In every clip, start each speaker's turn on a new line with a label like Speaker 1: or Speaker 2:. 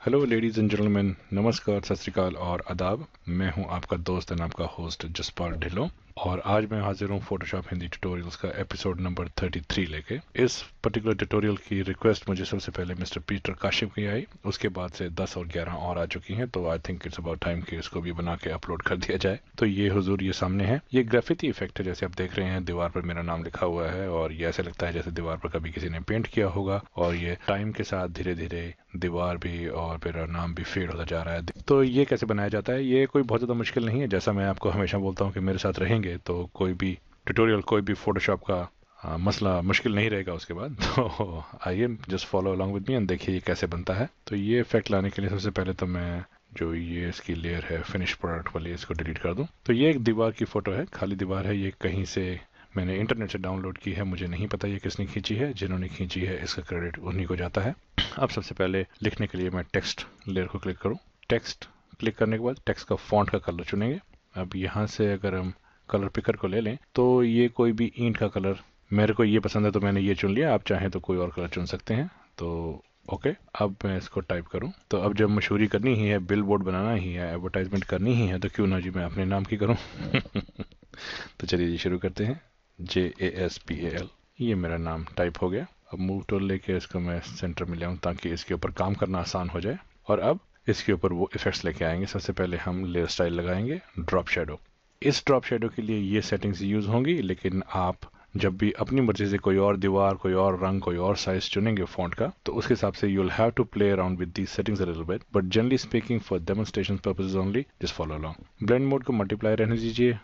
Speaker 1: Hello ladies and gentleman, नमस्कार, सत श्री अकाल और आदाब। मैं हूं आपका दोस्त एंड आपका होस्ट जसपाल ढिल्लों और आज मैं हाजिर हूं फोटोशॉप हिंदी ट्यूटोरियल्स का एपिसोड नंबर 33 लेके। इस पर्टिकुलर ट्यूटोरियल की रिक्वेस्ट मुझे सबसे पहले मिस्टर पीटर काशिफ की आई, उसके बाद से 10 और 11 और आ चुकी हैं, तो I think it's about time कि इसको भी बना के अपलोड कर दिया जाए। तो ये हुजूर ये सामने है, ये ग्राफिटी इफेक्ट है। जैसे आप देख रहे हैं दीवार पर मेरा नाम लिखा हुआ है और ये ऐसे लगता है जैसे दीवार पर कभी किसी ने पेंट किया होगा और ये टाइम के साथ धीरे धीरे दीवार भी और मेरा नाम भी फेड होता जा रहा है। तो ये कैसे बनाया जाता है, ये कोई बहुत ज़्यादा मुश्किल नहीं है। जैसा मैं आपको हमेशा बोलता हूँ कि मेरे साथ रहेंगे तो कोई भी ट्यूटोरियल, कोई भी फोटोशॉप का मसला मुश्किल नहीं रहेगा उसके बाद। तो आइए just follow along with me and देखिए ये कैसे बनता है। तो ये इफेक्ट लाने के लिए सबसे पहले तो मैं जो ये इसकी लेयर है फिनिश प्रोडक्ट वाली, इसको डिलीट कर दूं। तो ये एक दीवार की फोटो है, खाली दीवार है। ये कहीं से मैंने इंटरनेट से डाउनलोड की है, मुझे नहीं पता ये किसने खींची है। जिन्होंने खींची है इसका क्रेडिट उन्हीं को जाता है। अब सबसे पहले लिखने के लिए मैं टेक्स्ट लेयर को क्लिक करूं। टेक्स्ट क्लिक करने के बाद टेक्स्ट का फॉन्ट का कलर चुनेंगे। अब यहाँ से अगर हम कलर पिकर को ले लें तो ये कोई भी ईंट का कलर, मेरे को ये पसंद है तो मैंने ये चुन लिया। आप चाहें तो कोई और कलर चुन सकते हैं। तो ओके, अब मैं इसको टाइप करूं। तो अब जब मशहूरी करनी ही है, बिल बोर्ड बनाना ही है, एडवर्टाइजमेंट करनी ही है, तो क्यों ना जी मैं अपने नाम की करूं। तो चलिए जी शुरू करते हैं। JASPAL, ये मेरा नाम टाइप हो गया। अब मूव टूल लेके इसको मैं सेंटर में ले आऊँ ताकि इसके ऊपर काम करना आसान हो जाए। और अब इसके ऊपर वो इफेक्ट्स लेके आएंगे। सबसे पहले हम लेयर स्टाइल लगाएंगे, ड्रॉप शेडो। इस ड्रॉप शेडो के लिए ये सेटिंग्स यूज होंगी, लेकिन आप जब भी अपनी मर्जी से कोई और दीवार, कोई और रंग, कोई और साइज चुनेंगे फॉन्ट का, तो उसके हिसाब से you will have to play around with these settings a little bit, but generally speaking for demonstration purposes only, just follow along. Blend mode को मल्टीप्लाई रहने दीजिए।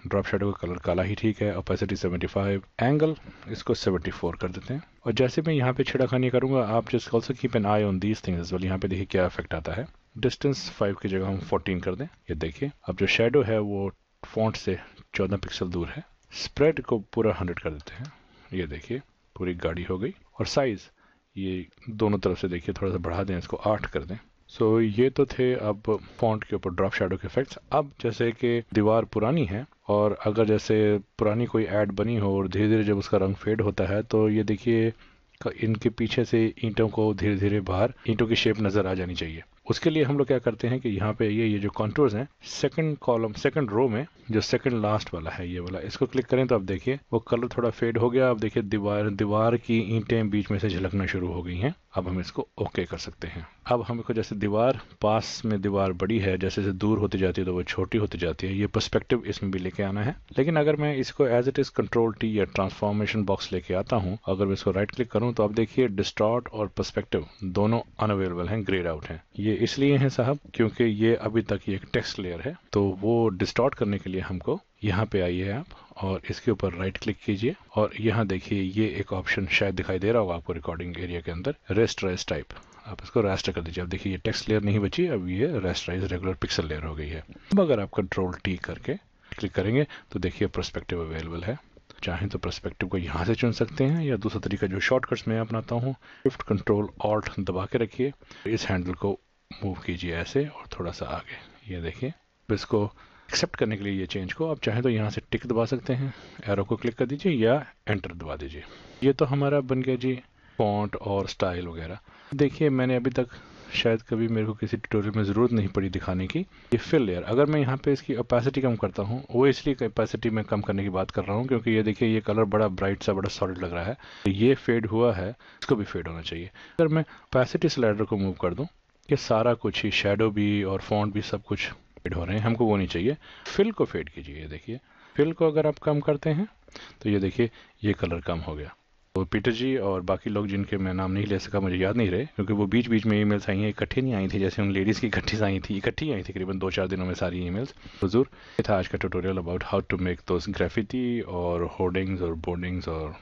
Speaker 1: ड्रॉप शेडो का कलर काला ही ठीक है। ओपेसिटी 75, एंगल इसको 74 कर देते हैं। और जैसे मैं यहाँ पे छिड़ाखानी करूंगा, आप just also keep an I on these things. Well, यहाँ पे देखिए क्या इफेक्ट आता है। डिस्टेंस 5 की जगह हम 14 कर दें। ये देखिए अब जो शेडो है वो फॉन्ट से 14 पिक्सल दूर है। स्प्रेड को पूरा 100 कर देते हैं। ये देखिए पूरी गाड़ी हो गई। और साइज ये दोनों तरफ से देखिए थोड़ा सा बढ़ा दें, इसको 8 कर दें। सो ये तो थे अब फॉन्ट के ऊपर ड्रॉप शेडो के इफेक्ट्स। अब जैसे कि दीवार पुरानी है और अगर जैसे पुरानी कोई ऐड बनी हो और धीरे धीरे जब उसका रंग फेड होता है, तो ये देखिए इनके पीछे से ईंटों को धीरे धीरे बाहर ईंटों की शेप नजर आ जानी चाहिए। उसके लिए हम लोग क्या करते हैं कि यहाँ पे ये जो कॉन्टूर्स हैं, सेकंड कॉलम, सेकंड रो में जो सेकंड लास्ट वाला है ये वाला, इसको क्लिक करें तो अब देखिए वो कलर थोड़ा फेड हो गया। अब देखिए दीवार की ईंटें बीच में से झलकना शुरू हो गई हैं। अब हम इसको ओके कर सकते हैं। अब हमको जैसे दीवार पास में दीवार बड़ी है, जैसे जैसे दूर होती जाती है तो वो छोटी होती जाती है। ये पर्सपेक्टिव इसमें भी लेके आना है। लेकिन अगर मैं इसको एज इट इज कंट्रोल-T या ट्रांसफॉर्मेशन बॉक्स लेके आता हूँ, अगर मैं इसको राइट क्लिक करूँ तो अब देखिए डिस्टॉर्ट और पर्सपेक्टिव दोनों अनअवेलेबल हैं, ग्रेड आउट हैं। ये इसलिए है साहब क्योंकि ये अभी तक ये एक टेक्स्ट लेयर है। तो वो डिस्टॉर्ट करने के लिए हमको यहाँ पे आइए आप और इसके ऊपर राइट क्लिक कीजिए और यहाँ देखिए ये एक ऑप्शन शायद दिखाई दे रहा होगा आपको रिकॉर्डिंग एरिया के अंदर, रेस्टराइज टाइप। आप इसको रास्टर कर दीजिए। अब देखिए ये टेक्स्ट लेयर नहीं बची, अब ये रेस्टराइज रेगुलर पिक्सल लेयर हो गई है। अब अगर आप कंट्रोल-T करके क्लिक करेंगे तो देखिए पर्सपेक्टिव अवेलेबल है। चाहें तो पर्सपेक्टिव को यहाँ से चुन सकते हैं या दूसरा तरीका जो शॉर्टकट्स मैं अपनाता हूँ, शिफ्ट कंट्रोल ऑल्ट दबा के रखिए, इस हैंडल को मूव कीजिए ऐसे और थोड़ा सा आगे। ये देखिए इसको एक्सेप्ट करने के लिए ये चेंज को आप चाहें तो यहाँ से टिक दबा सकते हैं, एरो को क्लिक कर दीजिए या एंटर दबा दीजिए। ये तो हमारा बन गया जी फॉन्ट और स्टाइल वगैरह। देखिए मैंने अभी तक शायद कभी मेरे को किसी ट्यूटोरियल में ज़रूरत नहीं पड़ी दिखाने की। ये फिल लेयर, अगर मैं यहाँ पे इसकी ओपेसिटी कम करता हूँ, वो इसलिए ओपेसिटी में कम करने की बात कर रहा हूँ क्योंकि ये देखिए ये कलर बड़ा ब्राइट सा, बड़ा सॉलिड लग रहा है। तो ये फेड हुआ है, इसको भी फेड होना चाहिए। अगर मैं ओपेसिटी स्लाइडर को मूव कर दूँ, ये सारा कुछ ही शेडो भी और फॉन्ट भी सब कुछ फेड हो रहे हैं, हमको वो नहीं चाहिए। फिल को फेड कीजिए। ये देखिए फिल को अगर आप कम करते हैं तो ये देखिए ये कलर कम हो गया। तो पीटर जी और बाकी लोग जिनके मैं नाम नहीं ले सका, मुझे याद नहीं रहे क्योंकि वो बीच बीच में ईमेल्स आई हैं, इकट्ठी नहीं आई थी। जैसे उन लेडीज़ की इकट्ठी आई थी करीबन 2-4 दिनों में सारी ईमेल्स। हुजूर ये था आज का tutorial about how to make those graffiti और होर्डिंग्स और बोर्डिंग्स। और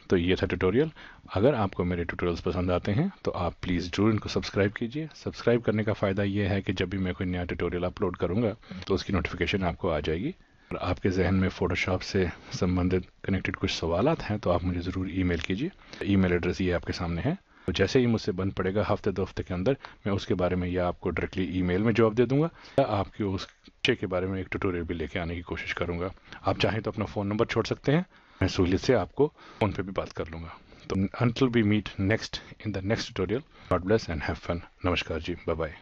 Speaker 1: तो ये था ट्यूटोरियल। अगर आपको मेरे ट्यूटोरियल्स पसंद आते हैं तो आप प्लीज़ जरूर इनको सब्सक्राइब कीजिए। सब्सक्राइब करने का फ़ायदा ये है कि जब भी मैं कोई नया ट्यूटोरियल अपलोड करूँगा तो उसकी नोटिफिकेशन आपको आ जाएगी। और आपके जहन में फ़ोटोशॉप से संबंधित कनेक्टेड कुछ सवालात हैं तो आप मुझे ज़रूर ईमेल कीजिए। ईमेल एड्रेस ये आपके सामने है। तो जैसे ही मुझसे बन पड़ेगा हफ्ते 2 हफ्ते के अंदर, मैं उसके बारे में या आपको डायरेक्टली ईमेल में जवाब दे दूंगा या आपके उस विषय के बारे में एक ट्यूटोरियल भी लेके आने की कोशिश करूंगा। आप चाहें तो अपना फ़ोन नंबर छोड़ सकते हैं, मैं सहूलियत से आपको फ़ोन पे भी बात कर लूँगा। तो until we meet next in the next tutorial, God bless and have fun. नमस्कार जी, bye bye.